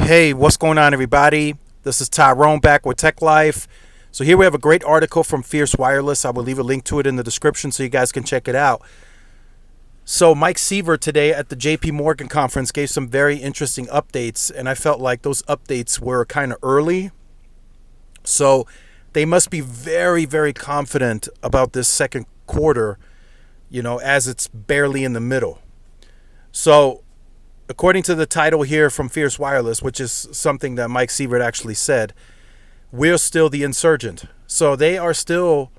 Hey, what's going on, everybody? This is Tyrone back with Tech Life. So here we have a great article from Fierce Wireless. I will leave a link to it in the description so you guys can check it out. So Mike Seaver today at the JP Morgan conference gave some very interesting updates, and I felt like those updates were kind of early. So they must be very, very confident about this second quarter, as it's barely in the middle. So according to the title here from Fierce Wireless, which is something that Mike Sievert actually said, we're still the insurgent. So they are still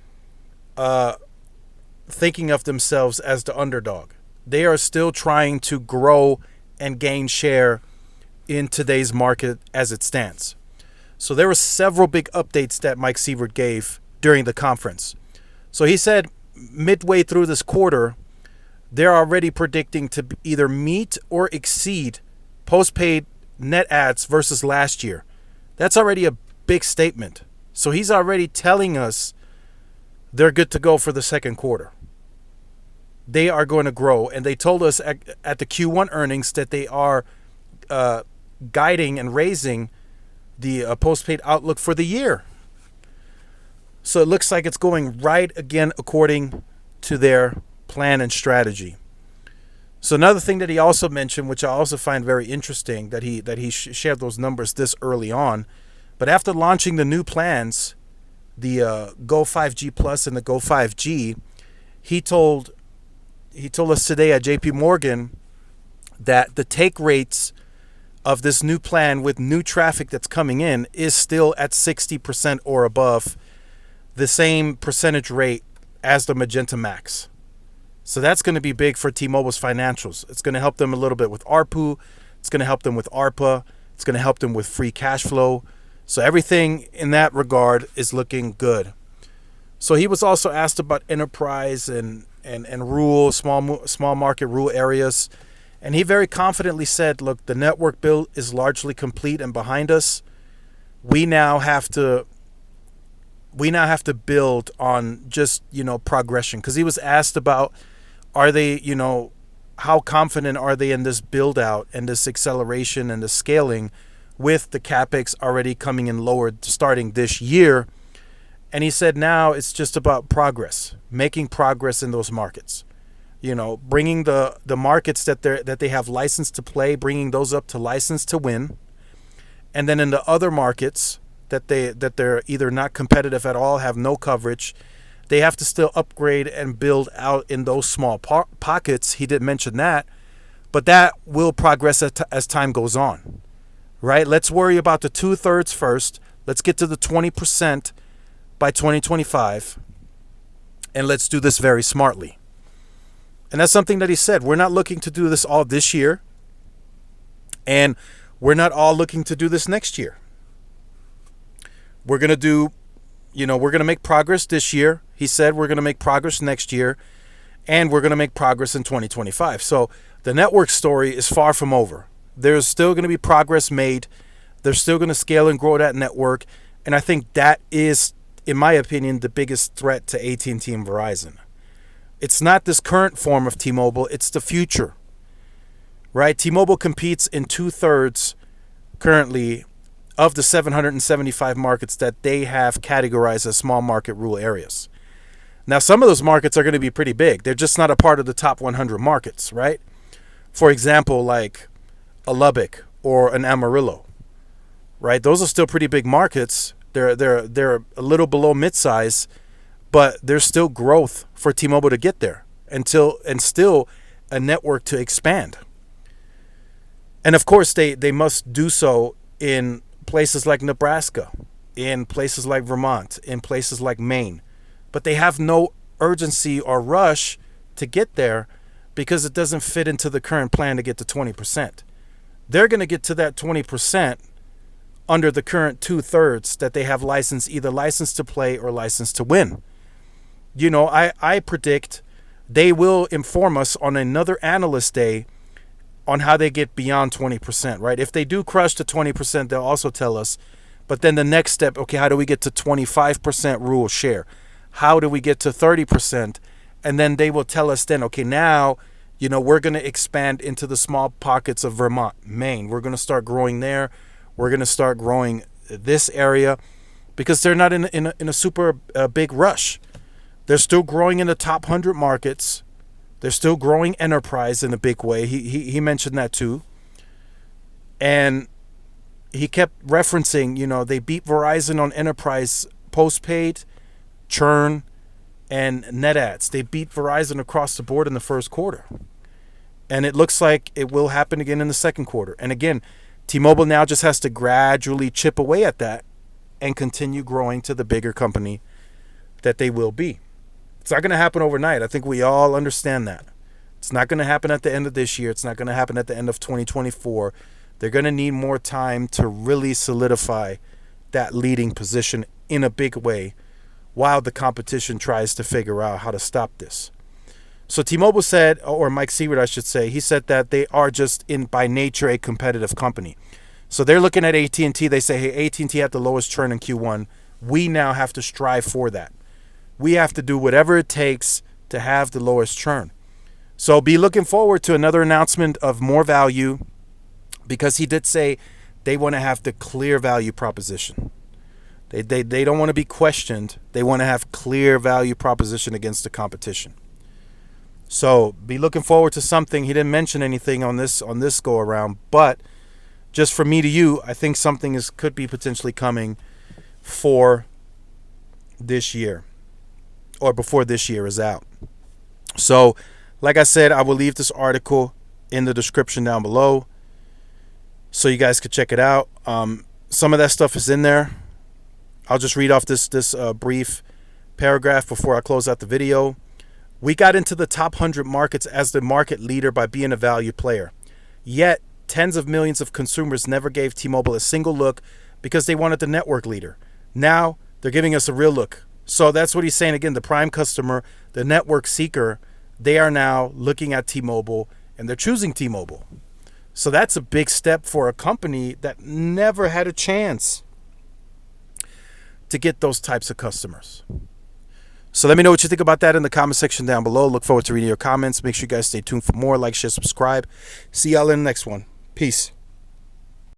thinking of themselves as the underdog. They are still trying to grow and gain share in today's market as it stands. So there were several big updates that Mike Sievert gave during the conference. So he said midway through this quarter, they're already predicting to either meet or exceed postpaid net adds versus last year. That's already a big statement. So he's already telling us they're good to go for the second quarter. They are going to grow. And they told us at the Q1 earnings that they are guiding and raising the postpaid outlook for the year. So it looks like it's going right again according to their plan and strategy. So another thing that he also mentioned, which I also find very interesting, that he shared those numbers this early on, but after launching the new plans, the Go 5G Plus and the Go 5G, he told us today at JP Morgan that the take rates of this new plan with new traffic that's coming in is still at 60% or above, the same percentage rate as the Magenta Max. So that's going to be big for T-Mobile's financials. It's going to help them a little bit with ARPU. It's going to help them with ARPA. It's going to help them with free cash flow. So everything in that regard is looking good. So he was also asked about enterprise and rural, small market, rural areas. And he very confidently said, look, the network build is largely complete and behind us. We now have to build on just, progression. Because he was asked about, are they, how confident are they in this build out and this acceleration and the scaling with the CapEx already coming in lower starting this year? And he said now it's just about progress, making progress in those markets. Bringing the markets that they have license to play, bringing those up to license to win. And then in the other markets that they're either not competitive at all, have no coverage, they have to still upgrade and build out in those small pockets. He did mention that, but that will progress as time goes on, right? Let's worry about the 2/3 first. Let's get to the 20% by 2025, and let's do this very smartly. And that's something that he said. We're not looking to do this all this year, and we're not all looking to do this next year. We're going to we're going to make progress this year. He said we're going to make progress next year, and we're going to make progress in 2025. So the network story is far from over. There's still going to be progress made. They're still going to scale and grow that network. And I think that is, in my opinion, the biggest threat to AT&T and Verizon. It's not this current form of T-Mobile. It's the future, right? T-Mobile competes in 2/3 currently of the 775 markets that they have categorized as small market rural areas. Now, some of those markets are going to be pretty big. They're just not a part of the top 100 markets, right? For example, like a Lubbock or an Amarillo, right? Those are still pretty big markets. They're a little below midsize, but there's still growth for T-Mobile to get there and still a network to expand. And of course, they must do so in places like Nebraska, in places like Vermont, in places like Maine. But they have no urgency or rush to get there because it doesn't fit into the current plan to get to 20%. They're going to get to that 20% under the current 2/3 that they have either license to play or license to win. I predict they will inform us on another analyst day on how they get beyond 20%, right? If they do crush the 20%, they'll also tell us. But then the next step, okay, how do we get to 25% rural share? How do we get to 30%? And then they will tell us then, okay, now, we're going to expand into the small pockets of Vermont, Maine. We're going to start growing there. we're going to start growing this area, because they're not in a super big rush. They're still growing in the top 100 markets. They're still growing enterprise in a big way. He mentioned that too. And he kept referencing, they beat Verizon on enterprise postpaid, churn, and net adds. They beat Verizon across the board in the first quarter. And it looks like it will happen again in the second quarter. And again, T-Mobile now just has to gradually chip away at that and continue growing to the bigger company that they will be. It's not going to happen overnight. I think we all understand that. It's not going to happen at the end of this year. It's not going to happen at the end of 2024. They're going to need more time to really solidify that leading position in a big way while the competition tries to figure out how to stop this. So T-Mobile said, or Mike Sievert, I should say, he said that they are just by nature a competitive company. So they're looking at AT&T. They say, hey, AT&T had the lowest churn in Q1. We now have to strive for that. We have to do whatever it takes to have the lowest churn. So be looking forward to another announcement of more value, because he did say they want to have the clear value proposition. They don't want to be questioned. They want to have clear value proposition against the competition. So be looking forward to something. He didn't mention anything on this go around, but just from me to you, I think something could be potentially coming for this year, or before this year is out. So, like I said, I will leave this article in the description down below so you guys could check it out. Some of that stuff is in there. I'll just read off this brief paragraph before I close out the video. We got into the top 100 markets as the market leader by being a value player. Yet, tens of millions of consumers never gave T-Mobile a single look because they wanted the network leader. Now, they're giving us a real look. So that's what he's saying. Again, the prime customer, the network seeker, they are now looking at T-Mobile and they're choosing T-Mobile. So that's a big step for a company that never had a chance to get those types of customers. So let me know what you think about that in the comment section down below. Look forward to reading your comments. Make sure you guys stay tuned for more. Like, share, subscribe. See y'all in the next one. Peace.